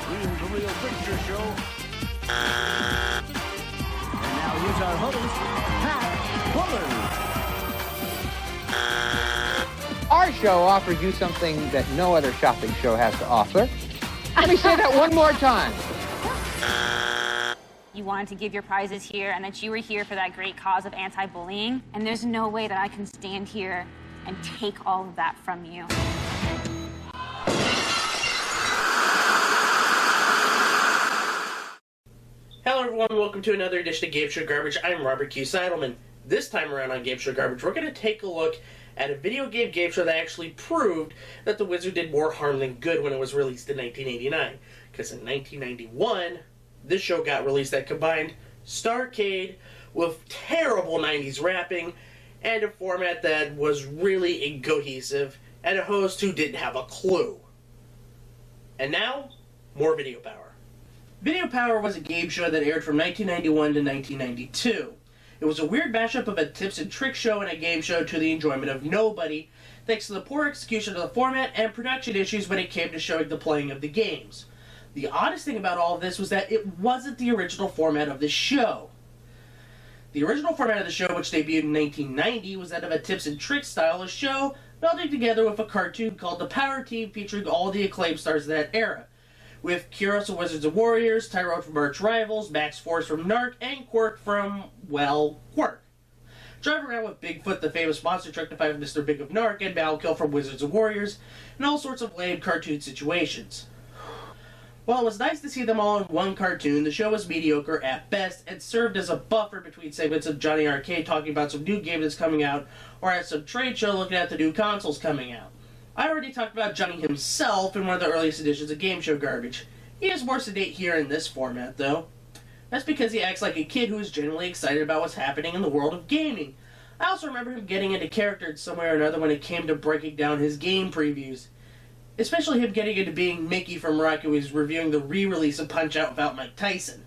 Dream the Real Picture Show. And now here's our host, Pat Woolery. Our show offers you something that no other shopping show has to offer. Let me say that one more time. You wanted to give your prizes here and that you were here for that great cause of anti-bullying, and there's no way that I can stand here and take all of that from you. Hello everyone, welcome to another edition of Game Show Garbage. I'm Robert Q. Seidelman. This time around on Game Show Garbage, we're going to take a look at a video game show that actually proved that the Wizard did more harm than good when it was released in 1989. Because in 1991, this show got released that combined Starcade with terrible 90s rapping and a format that was really incohesive and a host who didn't have a clue. And now, more Video Power. Video Power was a game show that aired from 1991 to 1992. It was a weird mashup of a tips and tricks show and a game show to the enjoyment of nobody, thanks to the poor execution of the format and production issues when it came to showing the playing of the games. The oddest thing about all of this was that it wasn't the original format of the show. The original format of the show, which debuted in 1990, was that of a tips and tricks style of show, melding together with a cartoon called The Power Team featuring all the acclaimed stars of that era, with Kyros of Wizards and Warriors, Tyrone from Arch Rivals, Max Force from Narc, and Quirk from, well, Quirk. Driving around with Bigfoot, the famous monster truck to fight Mr. Big of Narc, and Battlekill from Wizards and Warriors, and all sorts of lame cartoon situations. While it was nice to see them all in one cartoon, the show was mediocre at best and served as a buffer between segments of Johnny Arcade talking about some new game that's coming out, or at some trade show looking at the new consoles coming out. I already talked about Johnny himself in one of the earliest editions of Game Show Garbage. He is more sedate here in this format, though. That's because he acts like a kid who is genuinely excited about what's happening in the world of gaming. I also remember him getting into character in some way or another when it came to breaking down his game previews. Especially him getting into being Mickey from Rocky when he was reviewing the re-release of Punch-Out without Mike Tyson.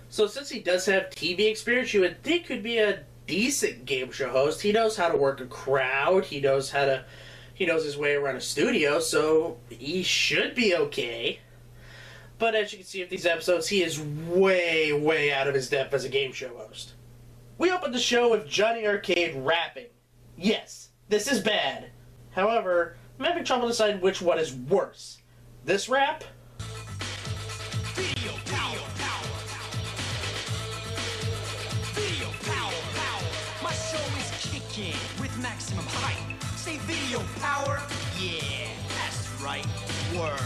So since he does have TV experience, you would think could be a decent game show host. He knows how to work a crowd, he knows his way around a studio, so he should be okay. But as you can see with these episodes, he is way, way out of his depth as a game show host. We opened the show with Johnny Arcade rapping. Yes, this is bad. However, I'm having trouble deciding which one is worse. This rap? Video power. Video power. My show is kicking with maximum hype. Say video power? Yeah, that's right. Word.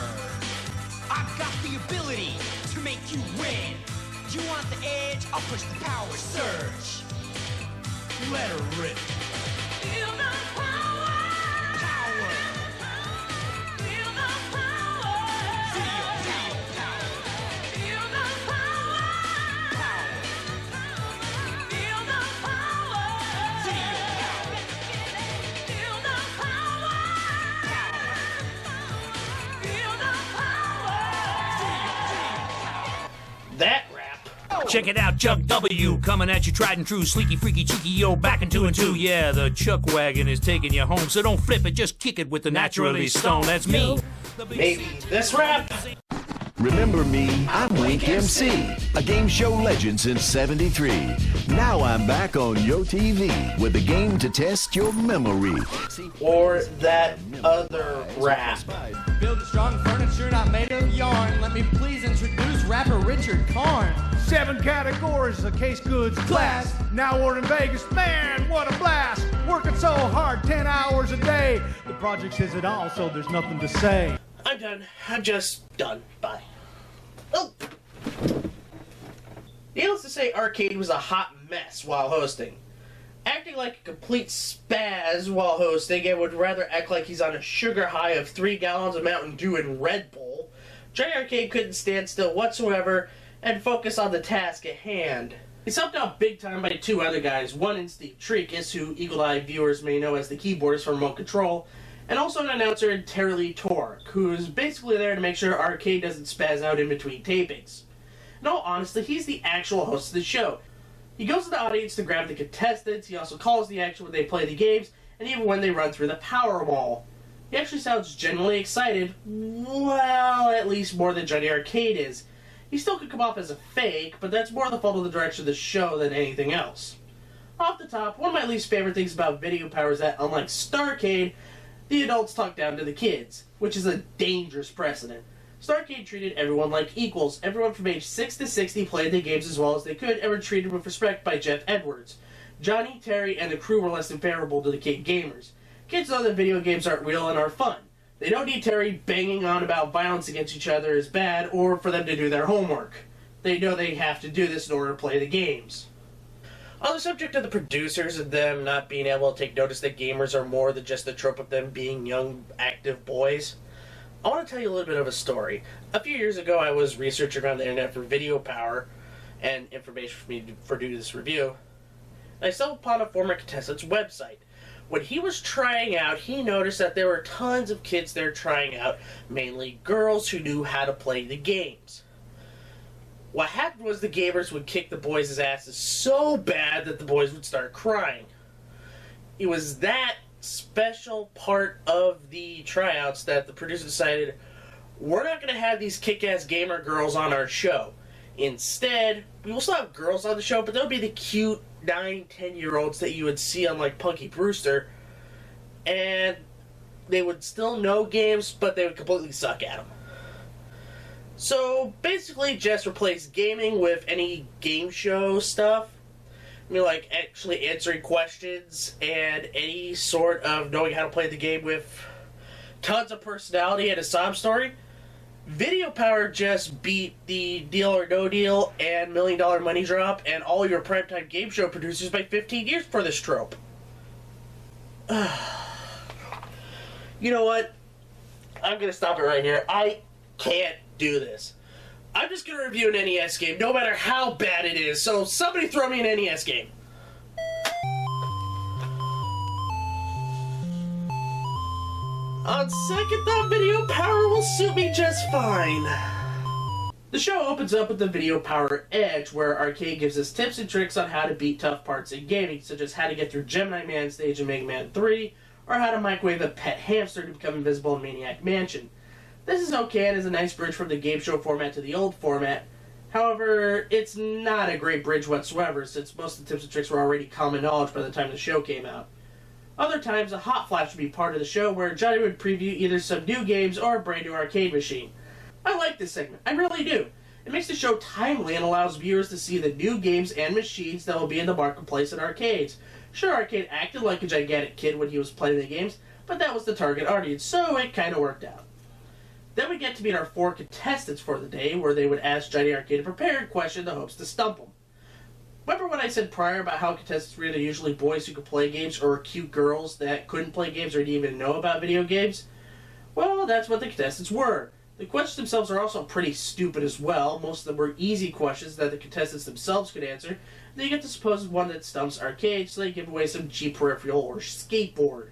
I've got the ability to make you win. You want the edge? I'll push the power surge. Let her rip. Feel the power. Power. Feel the power. Video power. Feel the power. Power. Feel the power. Video power. Feel the power. Power. Feel the power. That rap. Check it out, Chuck W. Coming at you tried and true, sleeky, freaky, cheeky, yo, back in 2 and 2. Yeah, the Chuck wagon is taking you home, so don't flip it, just kick it with the naturally stone. That's me. Maybe this rap? Remember me, I'm Wink MC, a game show legend since '73. Now I'm back on Yo TV with a game to test your memory. Or that other rap? Building strong furniture not made of yarn. Let me please introduce rapper Richard Karn. 7 categories of case goods class. Now we're in Vegas, man, what a blast. Working so hard, 10 hours a day. The project says it all, so there's nothing to say. I'm done. I'm just done. Bye. Oh. Needless to say, Arcade was a hot mess while hosting. Acting like a complete spaz while hosting and would rather act like he's on a sugar high of 3 gallons of Mountain Dew and Red Bull, Johnny Arcade couldn't stand still whatsoever and focus on the task at hand. He's helped out big time by 2 other guys, one in Steve Trekus, who eagle-eyed viewers may know as the keyboardist for Remote Control, and also an announcer in Terry Lee Torek, who's basically there to make sure Arcade doesn't spaz out in between tapings. In all honesty, he's the actual host of the show. He goes to the audience to grab the contestants, he also calls the action when they play the games, and even when they run through the power wall. He actually sounds genuinely excited, well, at least more than Johnny Arcade is. He still could come off as a fake, but that's more the fault of the direction of the show than anything else. Off the top, one of my least favorite things about Video Power is that, unlike Starcade, the adults talk down to the kids, which is a dangerous precedent. Starcade treated everyone like equals. Everyone from age 6 to 60 played the games as well as they could and were treated with respect by Jeff Edwards. Johnny, Terry, and the crew were less than favorable to the kid gamers. Kids know that video games aren't real and are fun. They don't need Terry banging on about violence against each other is bad or for them to do their homework. They know they have to do this in order to play the games. On the subject of the producers and them not being able to take notice that gamers are more than just the trope of them being young, active boys, I want to tell you a little bit of a story. A few years ago, I was researching around the internet for Video Power and information for me to do this review. I stumbled upon a former contestant's website. When he was trying out, he noticed that there were tons of kids there trying out, mainly girls who knew how to play the games. What happened was the gamers would kick the boys' asses so bad that the boys would start crying. It was that special part of the tryouts that the producer decided, we're not going to have these kick-ass gamer girls on our show. Instead, we will still have girls on the show, but they'll be the cute 9-10-year-olds that you would see on like Punky Brewster, and they would still know games, but they would completely suck at them. So basically just replace gaming with any game show stuff. I mean, like actually answering questions and any sort of knowing how to play the game with tons of personality and a sob story. Video Power just beat the Deal or No Deal and $1 Million Money Drop and all your primetime game show producers by 15 years for this trope. You know what? I'm going to stop it right here. I can't do this. I'm just going to review an NES game, no matter how bad it is, so somebody throw me an NES game. On second thought, Video Power will suit me just fine. The show opens up with the Video Power Edge, where Arcade gives us tips and tricks on how to beat tough parts in gaming, such as how to get through Gemini Man stage in Mega Man 3, or how to microwave a pet hamster to become invisible in Maniac Mansion. This is okay and is a nice bridge from the game show format to the old format. However, it's not a great bridge whatsoever, since most of the tips and tricks were already common knowledge by the time the show came out. Other times, a hot flash would be part of the show where Johnny would preview either some new games or a brand new arcade machine. I like this segment, I really do. It makes the show timely and allows viewers to see the new games and machines that will be in the marketplace at arcades. Sure, Arcade acted like a gigantic kid when he was playing the games, but that was the target audience, so it kinda worked out. Then we get to meet our 4 contestants for the day, where they would ask Johnny Arcade a prepared question in the hopes to stump him. Remember when I said prior about how contestants were either usually boys who could play games or cute girls that couldn't play games or didn't even know about video games? Well, that's what the contestants were. The questions themselves are also pretty stupid as well. Most of them were easy questions that the contestants themselves could answer. Then you get the supposed one that stumps Arcade, so they give away some cheap peripheral or skateboard.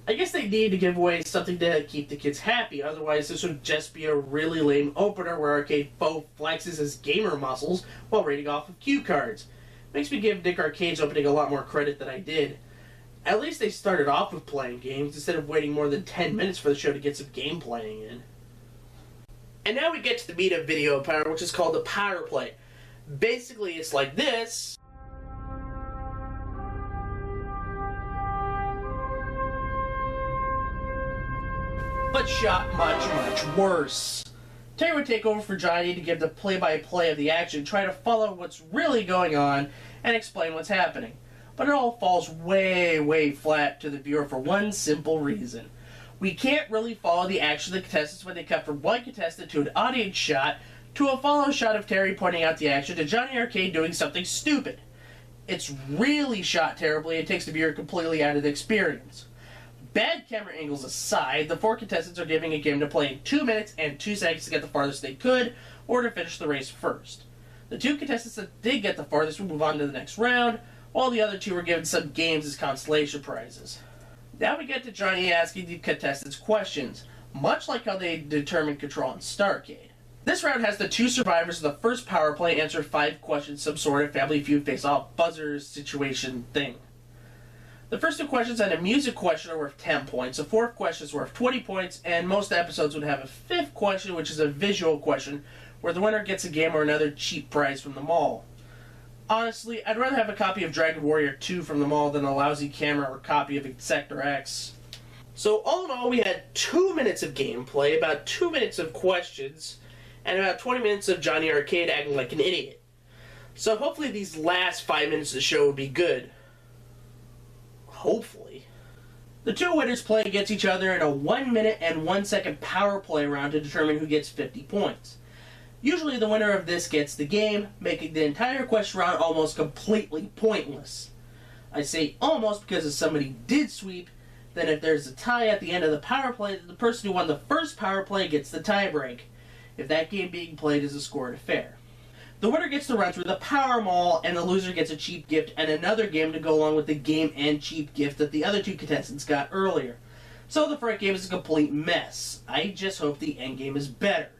I guess they need to give away something to keep the kids happy, otherwise this would just be a really lame opener where Arcade flexes his gamer muscles while rating off of cue cards. Makes me give Nick Arcade's opening a lot more credit than I did. At least they started off with playing games instead of waiting more than 10 minutes for the show to get some game playing in. And now we get to the meat of Video Power, which is called the Power Play. Basically it's like this. But shot much, much worse. Terry would take over for Johnny to give the play-by-play of the action, try to follow what's really going on, and explain what's happening. But it all falls way, way flat to the viewer for one simple reason. We can't really follow the action of the contestants when they cut from one contestant to an audience shot to a follow shot of Terry pointing out the action to Johnny Arcade doing something stupid. It's really shot terribly and takes the viewer completely out of the experience. Bad camera angles aside, the 4 contestants are given a game to play in 2 minutes and 2 seconds to get the farthest they could, or to finish the race first. The 2 contestants that did get the farthest will move on to the next round, while the other 2 were given some games as consolation prizes. Now we get to Johnny asking the contestants questions, much like how they determined control on Starcade. This round has the 2 survivors of the first power play answer 5 questions, some sort of Family Feud face-off buzzer situation thing. The first 2 questions and a music question are worth 10 points, the 4th question is worth 20 points, and most episodes would have a 5th question, which is a visual question, where the winner gets a game or another cheap prize from the mall. Honestly, I'd rather have a copy of Dragon Warrior 2 from the mall than a lousy camera or copy of Sector X. So all in all, we had 2 minutes of gameplay, about 2 minutes of questions, and about 20 minutes of Johnny Arcade acting like an idiot. So hopefully these last 5 minutes of the show will be good. Hopefully. The 2 winners play against each other in a 1 minute and 1 second power play round to determine who gets 50 points. Usually the winner of this gets the game, making the entire question round almost completely pointless. I say almost because if somebody did sweep, then if there's a tie at the end of the power play, the person who won the first power play gets the tie break, if that game being played is a scored affair. The winner gets to run through the Power Mall, and the loser gets a cheap gift and another game to go along with the game and cheap gift that the other 2 contestants got earlier. So the front game is a complete mess. I just hope the end game is better.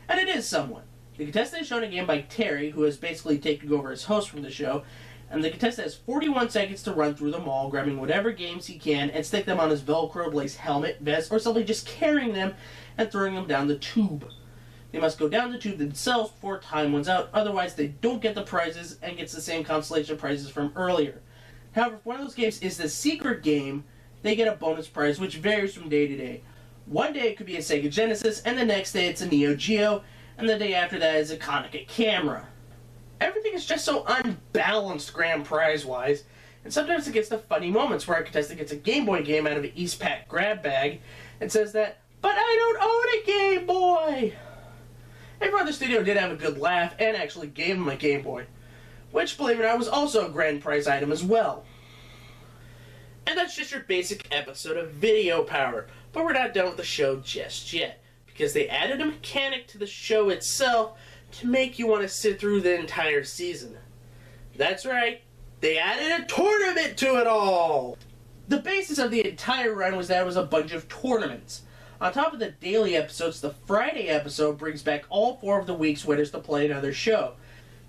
And it is somewhat. The contestant is shown a game by Terry, who is basically taking over as host from the show, and the contestant has 41 seconds to run through the mall, grabbing whatever games he can and stick them on his Velcro lace helmet, vest, or simply just carrying them and throwing them down the tube. They must go down the tube themselves before time runs out, otherwise they don't get the prizes and gets the same consolation prizes from earlier. However, if one of those games is the secret game, they get a bonus prize which varies from day to day. One day it could be a Sega Genesis, and the next day it's a Neo Geo, and the day after that is a Konica camera. Everything is just so unbalanced grand prize-wise, and sometimes it gets to funny moments where a contestant gets a Game Boy game out of an Eastpak grab bag and says that, "But I don't own a Game Boy!" Everyone in the studio did have a good laugh and actually gave him a Game Boy, which, believe it or not, was also a grand prize item as well. And that's just your basic episode of Video Power, but we're not done with the show just yet, because they added a mechanic to the show itself to make you want to sit through the entire season. That's right, they added a tournament to it all! The basis of the entire run was that it was a bunch of tournaments. On top of the daily episodes, the Friday episode brings back all 4 of the week's winners to play another show.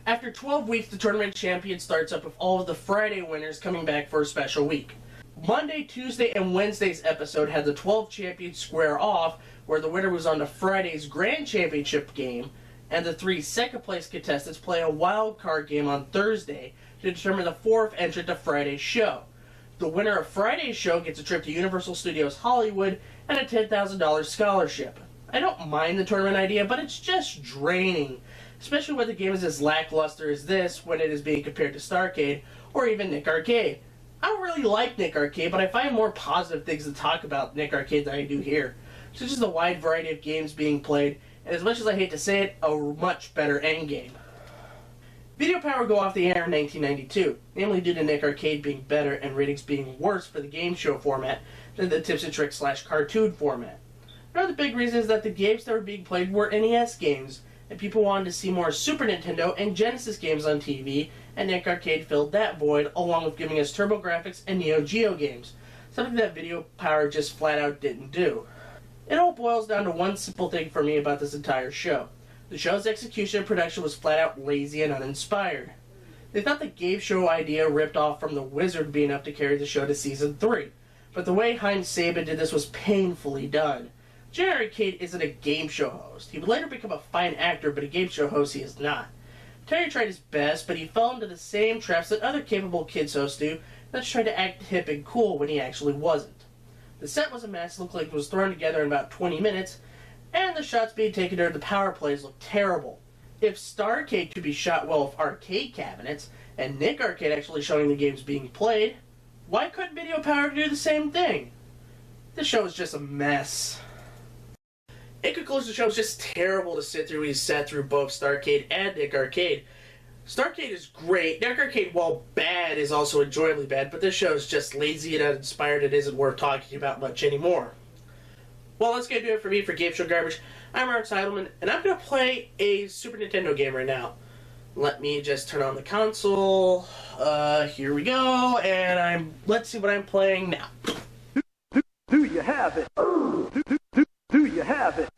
After 12 weeks, the tournament champion starts up with all of the Friday winners coming back for a special week. Monday, Tuesday, and Wednesday's episode had the 12 champions square off, where the winner was on to Friday's Grand Championship game, and the 3 second-place contestants play a wild card game on Thursday to determine the 4th entrant to Friday's show. The winner of Friday's show gets a trip to Universal Studios Hollywood and a $10,000 scholarship. I don't mind the tournament idea, but it's just draining, especially when the game is as lackluster as this when it is being compared to Starcade or even Nick Arcade. I don't really like Nick Arcade, but I find more positive things to talk about Nick Arcade than I do here, such as the wide variety of games being played, and as much as I hate to say it, a much better endgame. Video Power would go off the air in 1992, namely due to Nick Arcade being better and ratings being worse for the game show format than the tips and tricks / cartoon format. Another big reason is that the games that were being played were NES games, and people wanted to see more Super Nintendo and Genesis games on TV, and Nick Arcade filled that void, along with giving us TurboGrafx and Neo Geo games, something that Video Power just flat out didn't do. It all boils down to one simple thing for me about this entire show. The show's execution and production was flat out lazy and uninspired. They thought the game show idea ripped off from The Wizard being enough to carry the show to season 3, but the way Heinz Saban did this was painfully done. Jerry Arcade isn't a game show host. He would later become a fine actor, but a game show host he is not. Terry tried his best, but he fell into the same traps that other capable kids hosts do, that's trying to act hip and cool when he actually wasn't. The set was a mess, looked like it was thrown together in about 20 minutes, and the shots being taken during the power plays looked terrible. If Starcade could be shot well with arcade cabinets, and Nick Arcade actually showing the games being played, why couldn't Video Power do the same thing? This show is just a mess. In conclusion, the show is just terrible to sit through. We sat through both Starcade and Nick Arcade. Starcade is great. Nick Arcade, while bad, is also enjoyably bad, but this show is just lazy and uninspired. It isn't worth talking about much anymore. Well, that's going to do it for me for Game Show Garbage. I'm Richard Seidelman, and I'm going to play a Super Nintendo game right now. Let me just turn on the console. Here we go, and let's see what I'm playing now. Do you have it? Do you have it?